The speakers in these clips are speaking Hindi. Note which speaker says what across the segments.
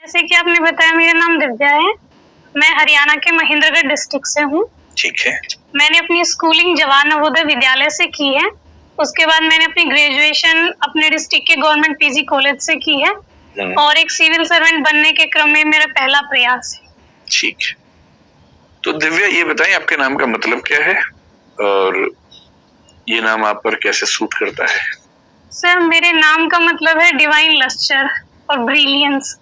Speaker 1: जैसे कि आपने बताया, मेरा नाम दिव्या है। मैं हरियाणा के महेंद्रगढ़ डिस्ट्रिक्ट से हूँ।
Speaker 2: ठीक है।
Speaker 1: मैंने अपनी स्कूलिंग जवाहर नवोदय विद्यालय से की है। उसके बाद मैंने अपनी ग्रेजुएशन अपने डिस्ट्रिक्ट के गवर्नमेंट पीजी कॉलेज से की है और एक सिविल सर्वेंट बनने के क्रम में मेरा पहला प्रयास है।
Speaker 2: ठीक है। तो दिव्या, ये बताएं आपके नाम का मतलब क्या है और ये नाम आप पर कैसे सूट करता है?
Speaker 1: सर, मेरे नाम का मतलब है डिवाइन लस्टर और ब्रिलियंस।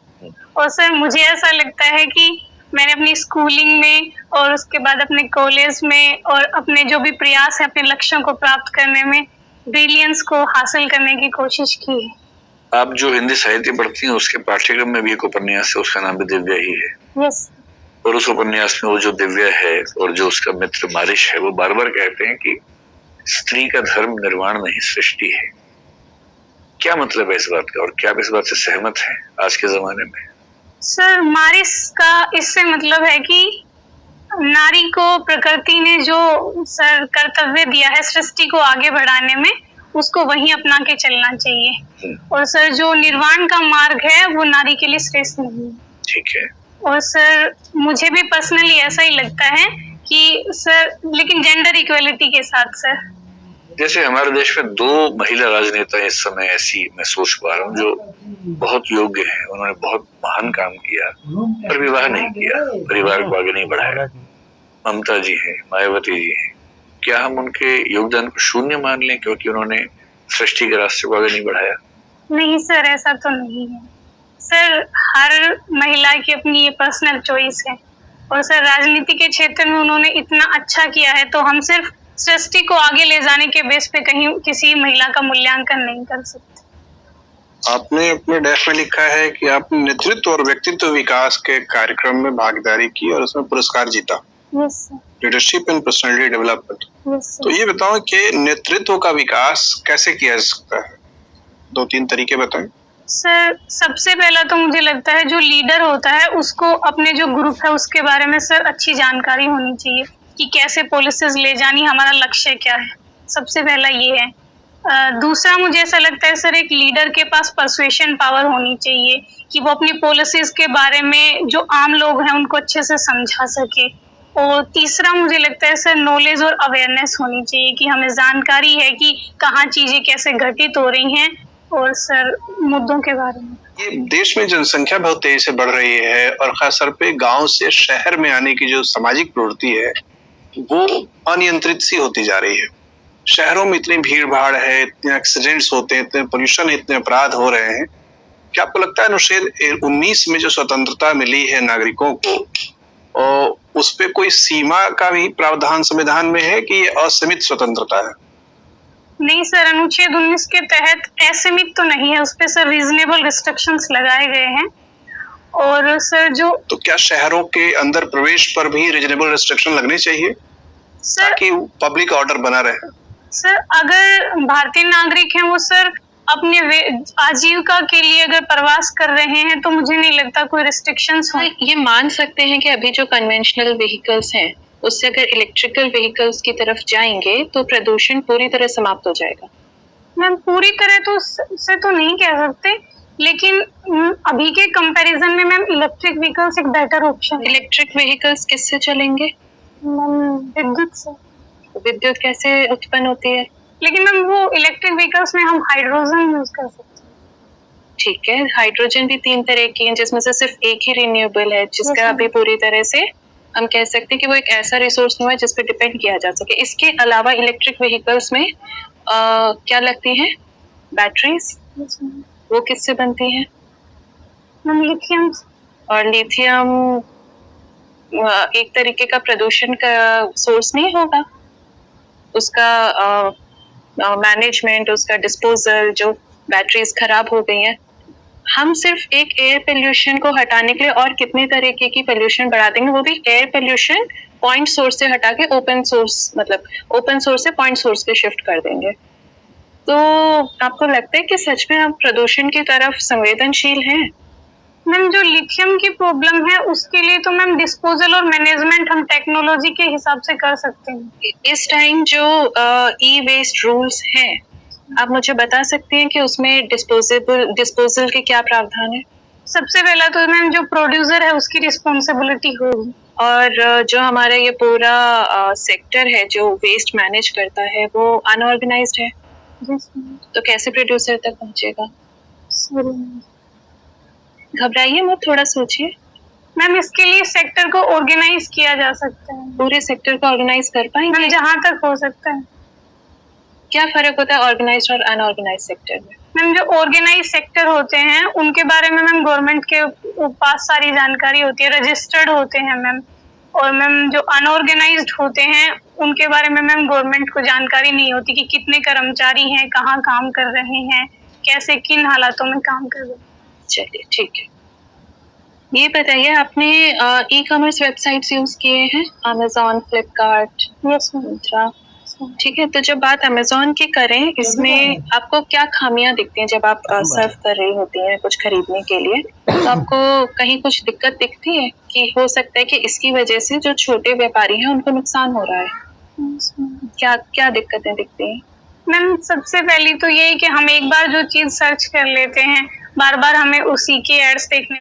Speaker 1: और सर, मुझे ऐसा लगता है कि मैंने अपनी स्कूलिंग में और उसके बाद अपने कॉलेज में और अपने जो भी प्रयास है अपने लक्ष्यों को प्राप्त करने में ब्रिलियंस को हासिल करने की कोशिश की है।
Speaker 2: आप जो हिंदी साहित्य पढ़ती हैं उसके पाठ्यक्रम में भी एक उपन्यास है, उसका नाम भी दिव्या ही है।
Speaker 1: यस।
Speaker 2: और उस उपन्यास में वो जो दिव्या है और जो उसका मित्र मारिश है, वो बार बार कहते हैं कि स्त्री का धर्म निर्वाण नहीं सृष्टि है। क्या मतलब है इस बात का और क्या आप इस बात से सहमत हैं आज के जमाने में?
Speaker 1: सर, मारिस का इससे मतलब है कि नारी को प्रकृति ने जो सर कर्तव्य दिया है सृष्टि को आगे बढ़ाने में, उसको वहीं अपना के चलना चाहिए। और सर, जो निर्वाण का मार्ग है वो नारी के लिए श्रेष्ठ नहीं है।
Speaker 2: ठीक है।
Speaker 1: और सर, मुझे भी पर्सनली ऐसा ही लगता है कि सर, लेकिन जेंडर इक्वलिटी के साथ सर।
Speaker 2: जैसे हमारे देश में 2 महिला राजनेता इस समय ऐसी मैं सोच पा रहा हूँ जो बहुत योग्य हैं, उन्होंने बहुत महान काम किया पर विवाह नहीं किया, परिवार को आगे नहीं बढ़ाया। ममता जी हैं, मायावती जी हैं। क्या हम उनके योगदान को शून्य मान लें क्योंकि उन्होंने सृष्टि के रास्ते को आगे नहीं बढ़ाया?
Speaker 1: नहीं सर, ऐसा तो नहीं है। सर, हर महिला की अपनी ये पर्सनल चॉइस है। और सर, राजनीति के क्षेत्र में उन्होंने इतना अच्छा किया है तो हम सिर्फ सृष्टि को आगे ले जाने के बेस पे कहीं किसी महिला का मूल्यांकन नहीं कर सकते।
Speaker 3: आपने अपने डैश में लिखा है कि आपने नेतृत्व और व्यक्तित्व विकास के कार्यक्रम में भागीदारी की और उसमें पुरस्कार जीता।
Speaker 1: Yes sir.
Speaker 3: Leadership and personality development.
Speaker 1: Yes sir.
Speaker 3: तो ये बताओ कि नेतृत्व का विकास कैसे किया जा सकता है? 2-3 तरीके बताएं।
Speaker 1: सर, सबसे पहला तो मुझे लगता है जो लीडर होता है उसको अपने जो ग्रुप है उसके बारे में सर अच्छी जानकारी होनी चाहिए कि कैसे पॉलिसीज ले जानी, हमारा लक्ष्य क्या है। सबसे पहला ये है। दूसरा, मुझे ऐसा लगता है सर, एक लीडर के पास पर्सुएशन पावर होनी चाहिए कि वो अपनी पॉलिसीज के बारे में जो आम लोग हैं उनको अच्छे से समझा सके। और तीसरा, मुझे लगता है सर, नॉलेज और अवेयरनेस होनी चाहिए कि हमें जानकारी है कि कहाँ चीजें कैसे घटित हो रही हैं और सर मुद्दों के बारे में।
Speaker 3: ये देश में जनसंख्या बहुत तेजी से बढ़ रही है और खासतौर पे गांव से शहर में आने की जो सामाजिक प्रवृत्ति है वो अनियंत्रित सी होती जा रही है। शहरों में इतनी भीड़ भाड़ है, इतने एक्सीडेंट्स होते हैं, इतने पोल्यूशन, इतने अपराध हो रहे हैं। क्या आपको लगता है अनुच्छेद 19 में जो स्वतंत्रता मिली है नागरिकों को, और उस पे कोई सीमा का भी प्रावधान संविधान में है कि ये असीमित स्वतंत्रता है?
Speaker 1: नहीं सर, अनुच्छेद 19 के तहत असीमित तो नहीं है, उस पे सर रीजनेबल रिस्ट्रिक्शंस लगाए गए हैं। और सर जो
Speaker 3: तो क्या शहरों के अंदर प्रवेश पर भी रीजनेबल रिस्ट्रिक्शन लगने चाहिए
Speaker 1: सर
Speaker 3: ताकि पब्लिक ऑर्डर बना रहे?
Speaker 1: सर, अगर भारतीय नागरिक हैं वो सर अपने आजीविका के लिए अगर प्रवास कर रहे हैं तो मुझे नहीं लगता कोई रिस्ट्रिक्शंस हो।
Speaker 4: ये मान सकते हैं कि अभी जो कन्वेंशनल व्हीकल्स हैं उससे अगर इलेक्ट्रिकल व्हीकल्स की तरफ जाएंगे तो प्रदूषण पूरी तरह समाप्त हो जाएगा।
Speaker 1: मैम, पूरी तरह तो से तो नहीं कह सकते, लेकिन अभी के कंपैरिजन में मैम इलेक्ट्रिक व्हीकल्स एक बेटर ऑप्शन है।
Speaker 4: इलेक्ट्रिक व्हीकल्स किससे चलेंगे?
Speaker 1: मैम, विद्युत से।
Speaker 4: विद्युत कैसे उत्पन्न होती है?
Speaker 1: लेकिन मैम वो इलेक्ट्रिक व्हीकल्स में हम हाइड्रोजन यूज कर सकते हैं।
Speaker 4: ठीक है, हाइड्रोजन भी 3 तरह की है जिसमें से सिर्फ एक ही रिन्यूएबल है जिसका अभी पूरी तरह से हम कह सकते हैं कि वो एक ऐसा रिसोर्स नहीं है जिस पे डिपेंड किया जा सके। इसके अलावा इलेक्ट्रिक व्हीकल्स में क्या लगती हैं? बैटरीज। वो किससे बनती हैं?
Speaker 1: Ma'am, lithium.
Speaker 4: और लिथियम एक तरीके का प्रदूषण का सोर्स नहीं होगा? उसका मैनेजमेंट, उसका डिस्पोजल, जो बैटरीज खराब हो गई हैं, हम सिर्फ एक एयर पोल्यूशन को हटाने के लिए और कितने तरीके की पोल्यूशन बढ़ा देंगे, वो भी एयर पोल्यूशन पॉइंट सोर्स से हटा के ओपन सोर्स, मतलब ओपन सोर्स से पॉइंट सोर्स पे शिफ्ट कर देंगे। तो आपको लगता है कि सच में हम प्रदूषण की तरफ संवेदनशील हैं?
Speaker 1: मैम, जो लिथियम की प्रॉब्लम है उसके लिए तो मैम डिस्पोजल और मैनेजमेंट हम टेक्नोलॉजी के हिसाब से कर सकते हैं।
Speaker 4: इस टाइम जो ई वेस्ट रूल्स हैं, आप मुझे बता सकती हैं कि उसमें डिस्पोजल के क्या प्रावधान है?
Speaker 1: सबसे पहला तो मैम जो प्रोड्यूसर है उसकी रिस्पॉन्सिबिलिटी होगी।
Speaker 4: और जो हमारा ये पूरा सेक्टर है जो वेस्ट मैनेज करता है वो अनऑर्गेनाइज्ड है, तो कैसे प्रोड्यूसर तक पहुंचेगा? घबराइए मत, थोड़ा सोचिए।
Speaker 1: मैम इसके लिए सेक्टर को ऑर्गेनाइज किया जा सकता है।
Speaker 4: पूरे सेक्टर को ऑर्गेनाइज कर पाएंगे?
Speaker 1: मैम जहाँ तक हो सकता है।
Speaker 4: क्या फर्क होता है ऑर्गेनाइज्ड और अनऑर्गेनाइज सेक्टर में?
Speaker 1: मैम जो ऑर्गेनाइज सेक्टर होते हैं उनके बारे में मैम गवर्नमेंट के पास सारी जानकारी होती है, रजिस्टर्ड होते हैं मैम। और मैम जो अनऑर्गेनाइज्ड होते हैं उनके बारे में मैम गवर्नमेंट को जानकारी नहीं होती कि कितने कर्मचारी हैं, कहाँ काम कर रहे हैं, कैसे किन हालातों में काम कर रहे हैं।
Speaker 4: चलिए ठीक है, ये बताइए आपने ई कॉमर्स वेबसाइट्स यूज किए हैं? अमेजोन, फ्लिपकार्ट?
Speaker 1: यस मित्रा।
Speaker 4: ठीक है, तो जब बात अमेजोन की करें, इसमें आपको क्या खामियां दिखती हैं जब आप सर्फ कर रही होती हैं कुछ खरीदने के लिए? तो आपको कहीं कुछ दिक्कत दिखती है कि हो सकता है कि इसकी वजह से जो छोटे व्यापारी हैं उनको नुकसान हो रहा है? क्या क्या दिक्कतें दिखती हैं?
Speaker 1: मैम सबसे पहली तो यही कि हम एक बार जो चीज सर्च कर लेते हैं बार बार हमें उसी के एड्स देखने